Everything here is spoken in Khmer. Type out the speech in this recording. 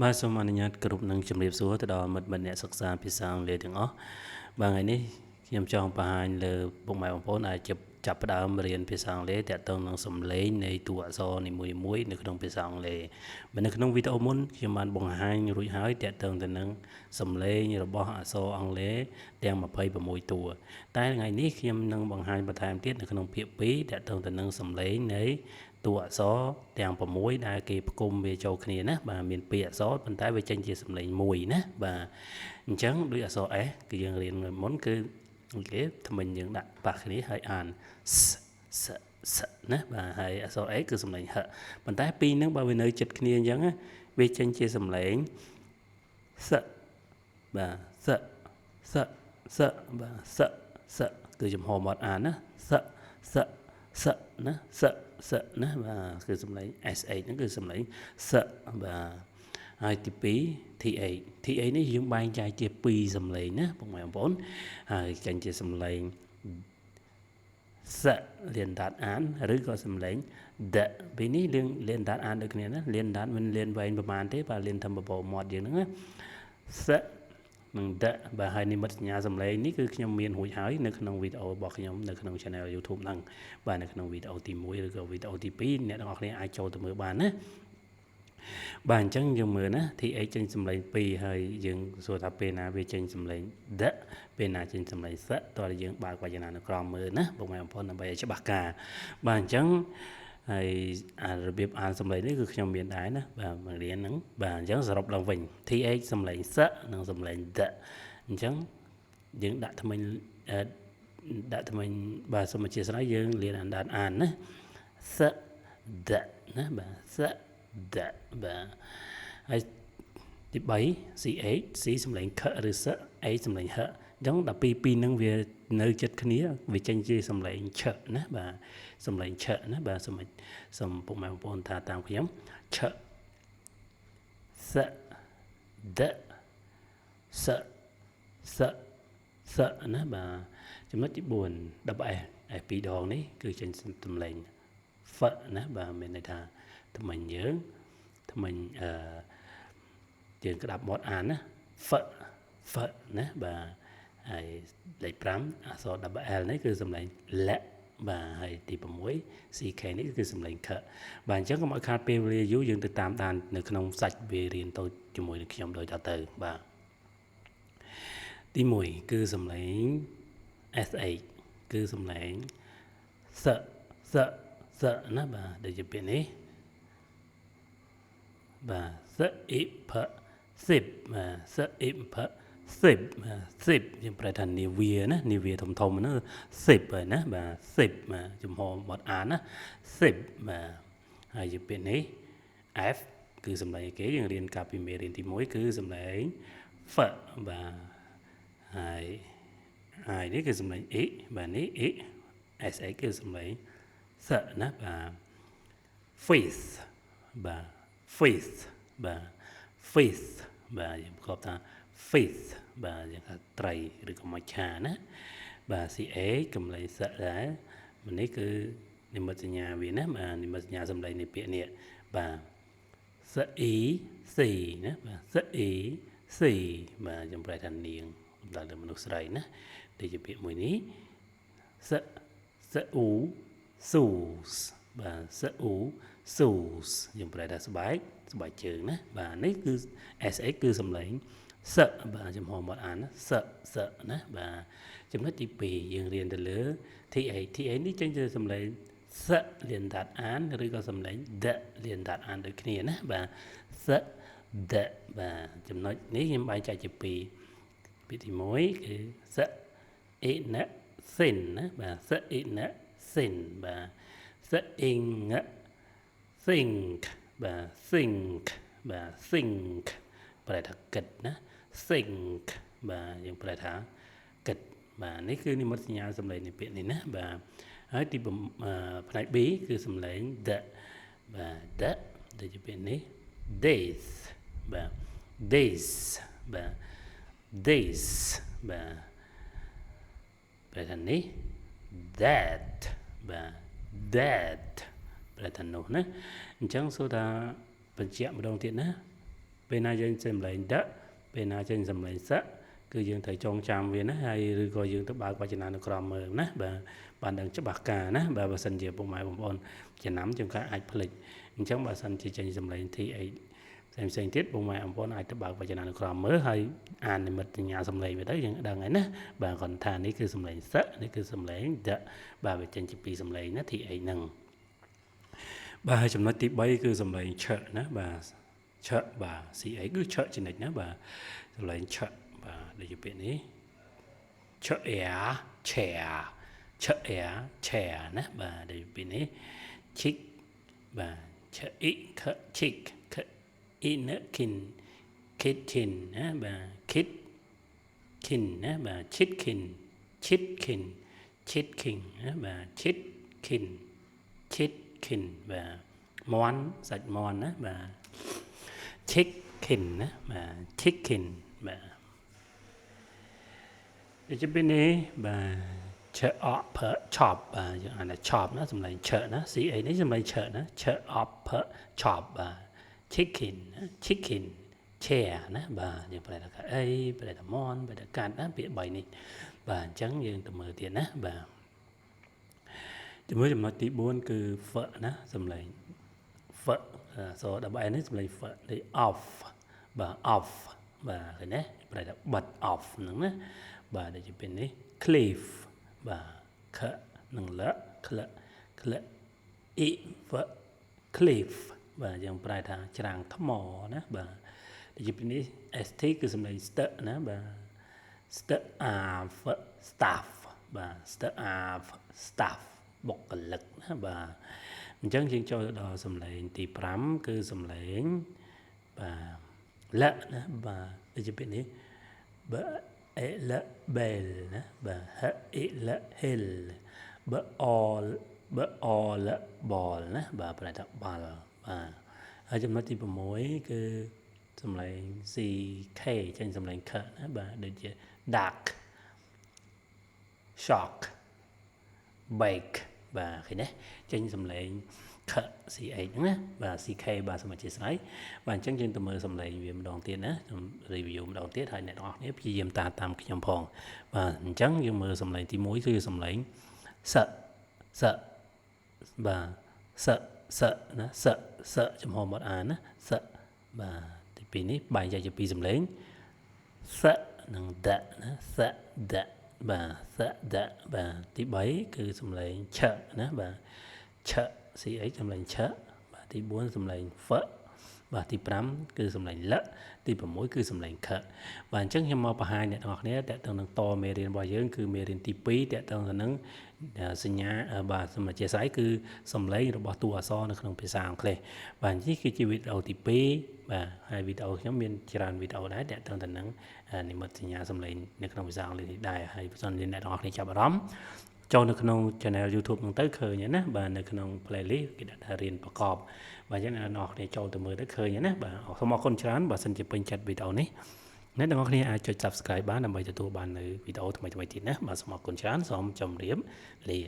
បាទសូមអនុញ្ញាតគ្រប់នឹងជម្រាបសួរទៅដល់មិត្តអ្នកសិក្សាភាសាអង់គ្លេសទាំងអស់បាទថ្ងៃនេះខ្ញុំចង់បង្ហាញលើពុកម៉ែបងប្អូនអាចចាប់ផ្ដើមរៀនភាសាអង់គ្លេសតាក់ទងនឹងសំឡេងនៃតួអក្សរនីមួយៗនៅក្នុងភាសាអង់គ្លេសបាទនៅក្នុងវីដេអូមុនខ្ញុំបានបង្ហាញរួចហើយតាក់ទងទៅនឹងសំឡេងរបស់អក្សរអង់គ្លេសទាំង26តួតែថ្ងៃនេះខ្ញុំនឹងបង្ហាញបន្ថែមទៀតនៅក្នុងភាគ2តាក់ទងទៅនឹងសំឡេងនៃតួអក្សរទាំង6ដែលគេផ្គុំវាចូលគ្នាណាបាទមាន2អក្សរប៉ុន្តែវាចេញជាសំឡេងមួយណាបាទអញ្ចឹងដូចអក្សរ S គឺយើងរៀនមុនគឺអូខេថ្មិញយើងដាក់ប៉ះគ្នាហើយអានសណាបាទហើយអក្សរ A គឺសំឡេងហប៉ុន្តែពីរហ្នឹងបើវានៅចិត្តគ្នាអញ្ចឹងវាចេញជាសំឡេងសបាទសបាទសគឺចំហមាត់អានណាសណាសណាបាទគឺសំឡេង SH ហ្នឹងគឺសំឡេងសបាទហើយទី2 TH នេះយើងបែងចែកជា2សំឡេងណាបងប្អូនហើយចេញជាសំឡេងសលៀនដាតអានឬក៏សំឡេងដពីនេះលៀនដាតអានដូចគ្នាណាលៀនដាតមិនលៀនវែងប្រហែលទេបាទលៀនធំបបោមាត់យើងហ្នឹងណាសនឹងដបាទហើយនិមិត្តសញ្ញាសំឡេងនេះគឺខ្ញុំមានរួចហើយនៅក្នុងវីដេអូរបស់ខ្ញុំនៅក្នុង Channel YouTube ហ្នឹងបាទនៅក្នុងវីដេអូទី1ឬក៏វីដេអូទី2អ្នកទាំងអស់គ្នាអាចចូលទៅមើលបានណាបាទអញ្ចឹងយើងមើលណា TH ចេញសំឡេង2ហើយយើងសួរថាពេលណាវាចេញសំឡេងដពេលណាចេញសំឡេងសតើយើងបើកវចនានុក្រមមើលណាបងប្អូនដើម្បីឲ្យច្បាស់ការបាទអញ្ចឹងហើយរបៀបអានសំឡេងនេះគឺខ្ញុំមានដែរណាបាទបង្រៀនហ្នឹងបាទអញ្ចឹងសរុបឡើងវិញ TH សំឡេងសនិងសំឡេងដអញ្ចឹងយើងដាក់ថ្មិញបាទសូមអធិស្ឋានយើងរៀនអានណាសដណាបាទសដបាទហើយទី3 CH C សំឡេងខឬស A សំឡេងហអញ្ចឹងដល់ពីហ្នឹងវានៅចិត្តគ្នាវាចេញជាសំឡេងឆណាបាទសំឡេងឆណាបាទសូមពុកម៉ែបងប្អូនថាតាមខ្ញុំឆសដសណាបាទចំណុចទី4 double S ហើយ2ដងនេះគឺចេញសំឡេងហ្វណាបាទមានន័យថាថ្មិញយើងយើងក្តាប់មាត់អានណាហ្វណាបាទហើយលេខ5អក្សរ double L នេះគឺសំឡេងលបាទហើយទី6 CK នេះគឺសំឡេងខបាទអញ្ចឹងកុំឲ្យខាតពេលវេលាយូរយើងទៅតាមដាននៅក្នុងសាច់វារៀនទៅជាមួយនឹងខ្ញុំដូចតទៅបាទទី1គឺសំឡេង SH គឺសំឡេងសណាបាទដូចជាពាក្យនេះបាទសអ៊ីផ10បាទសអ៊ីផ10យើងប្រែថានាវាណានាវាធំហ្នឹង10ហើយណាបាទ10បាទចំហបត់អានណា10បាទហើយជាពាក្យនេះ F គឺសំឡេងគេយើងរៀនកាលពីមេរៀនទី1គឺសំឡេង F បាទហើយនេះគឺសំឡេង E បាទនេះ E SH គឺសំឡេងសណាបាទ face បាទ face បាទ face បាទយើងប្រកបថា face បាទយើងថាត្រីឬក៏មច្ឆាណាបាទ CA កំឡេងសដែរនេះគឺនិមិត្តសញ្ញាវាណាបាទនិមិត្តសញ្ញាសំឡេងនៃពាក្យនេះបាទសអ៊ីស៊ីណាបាទសអ៊ីស៊ីបាទខ្ញុំប្រែថានាងដល់លើមនុស្សស្រីណាដូចជាពាក្យមួយនេះសអ៊ូស៊ូសបាទសអ៊ូស៊ូសយើងប្រែថាស្បែកជើងណាបាទនេះគឺ SH គឺសំឡេងសបាទចំហមាត់អានណាសណាបាទចំណុចទី2យើងរៀនទៅលើ TH នេះចេញជាសំឡេងសលៀនដាតអានឬក៏សំឡេងដលៀនដាតអានដូចគ្នាណាបាទសដបាទចំណុចនេះខ្ញុំបែងចែកជា2ពាក្យទី1គឺសអ៊ីណសិនណាបាទសអ៊ីណសិនបាទសអ៊ីងthink បាទ think បាទ think ប្រែថាគិតណា think បាទយើងប្រែថាគិតបាទនេះគឺនិមិត្តសញ្ញាសំឡេងនៃពាក្យនេះណាបាទហើយទីផ្នែក B គឺសំឡេង the បាទ the ដូចជាពាក្យនេះ days បាទ days បាទ days បាទប្រែថានេះ that បាទ that ប្រែថានោះណាអញ្ចឹងសួរថាបញ្ជាក់ម្ដងទៀតណា ពេលណាយើងសម្លេងដពេលណាចេញសម្លេងសគឺយើងត្រូវចងចាំវាណាហើយឬក៏យើងទៅបើកវចនានុក្រមមើលណាបាទបានដឹងច្បាស់ការណាបាទបើសិនជាពុកម៉ែបងប្អូនចំណាំជួនកាលអាចភ្លេចអញ្ចឹងបើសិនជាចេញសម្លេង TH ផ្សេងទៀតពុកម៉ែបងប្អូនអាចទៅបើកវចនានុក្រមមើលហើយអាននិមិត្តសញ្ញាសម្លេងវាទៅយើងដឹងហើយណាបាទគាត់ថានេះគឺសម្លេងសនេះគឺសម្លេងដបាទវាចេញជាពីរសម្លេងណា TH ហ្នឹងបាទហើយចំណុចទី3គឺសម្លេងឆណាបាទឆបាទ CH គឺឆចំណិចណាបាទសម្លេងឆបាទដូចជាពាក្យនេះឆអែឆែឆអែឆែណាបាទដូចពាក្យនេះ chick បាទឆអ៊ីខ chick ខអ៊ីណគិន kitchen ណាបាទ kit kin ណាបាទ chitkin chitkin chitkin ណាបាទ chitkin chitkin បាទមន់សាច់មន់ណាបាទ chicken ណាបាទ chicken បាទដូចជាពេលនេះបាទឆអបផឆប់បាទយើងអានថាឆប់ណាសម្លេងឆណា CA នេះសម្លេងឆណាឆអបផឆប់បាទ chicken ណា chicken chair ណាបាទយើងប្រែថាអីប្រែថាមន់ប្រែថាកាត់ណាពាក្យ3នេះបាទអញ្ចឹងយើងទៅមើលទៀតណាបាទចំណុចទី4គឺ f ណាសម្លេង f សូដល់បែរនេះសម្លេង f ដូច off បាទ off បាទឃើញទេប្រែថាបិទ off ហ្នឹងណាបាទដូចជាពេលនេះ cliff បាទខនិងលក្លក្លអ៊ី f cliff បាទយើងប្រែថាច្រាំងថ្មណាបាទដូចជាពេលនេះ st គឺសម្លេង st ណាបាទ st af staff បាទ st af staff បុគ្គលិកណាបាទអញ្ចឹងយើងចូលដល់សម្លេងទី5គឺសម្លេងបាទលណាបាទដូចជាពាក្យនេះបើអេលបែលណាបាទហអេលហេលបើអលបើអលបលណាបាទប្រែថាបាល់បាទហើយចំណុចទី6គឺសម្លេង CK ចេញសម្លេង K ណាបាទដូចជា dark shock bake បាទឃើញទេចេញសម្លេង K CH ហ្នឹងណាបាទ CK បាទសូមអធិស្ឋានបាទអញ្ចឹងយើងទៅមើលសម្លេងវាម្ដងទៀតណាខ្ញុំ review ម្ដងទៀតហើយអ្នកនរគ្នាព្យាយាមតាមខ្ញុំផងបាទអញ្ចឹងយើងមើលសម្លេងទី1គឺសម្លេងសបាទសណាសចំហមាត់អានណាសបាទទី2នេះបែងចែកជាពីរសម្លេងសនិងដណាសដបាទសដបាទទី3គឺសម្លេងឆណាបាទឆ CH សម្លេងឆបាទទី4សម្លេង F បាទទី5គឺសម្លេងលទី6គឺសម្លេងខបាទអញ្ចឹងខ្ញុំមកបង្ហាញអ្នកនរគ្នាតើតើនឹងតមេរៀនរបស់យើងគឺមេរៀនទី2តើតើនឹងសញ្ញាបាទសូមអធិស្ឋានគឺសម្លេងរបស់តួអក្សរនៅក្នុងភាសាអង់គ្លេសបាទនេះគឺជាវីដេអូទី2បាទហើយវីដេអូខ្ញុំមានច្រើនវីដេអូដែរតើតើនឹងនិមិត្តសញ្ញាសម្លេងនៅក្នុងភាសាអង់គ្លេសនេះដែរហើយបើសិនជាអ្នកនរគ្នាចាប់អារម្មណ៍ចូលនៅក្នុង channel YouTube ហ្នឹងទៅឃើញណាបាទនៅក្នុង playlist គេដាក់ថារៀនប្រកបបាទអញ្ចឹងអ្នកនរគ្នាចូលទៅមើលទៅឃើញណាបាទសូមអរគុណច្រើនបើសិនជាពេញចិត្តវីដេអូនេះអ្នកនរគ្នាអាចចុច Subscribe បានដើម្បីទទួលបាននៅវីដេអូថ្មីៗទៀតណាបាទសូមអរគុណច្រើនសូមជម្រាបលា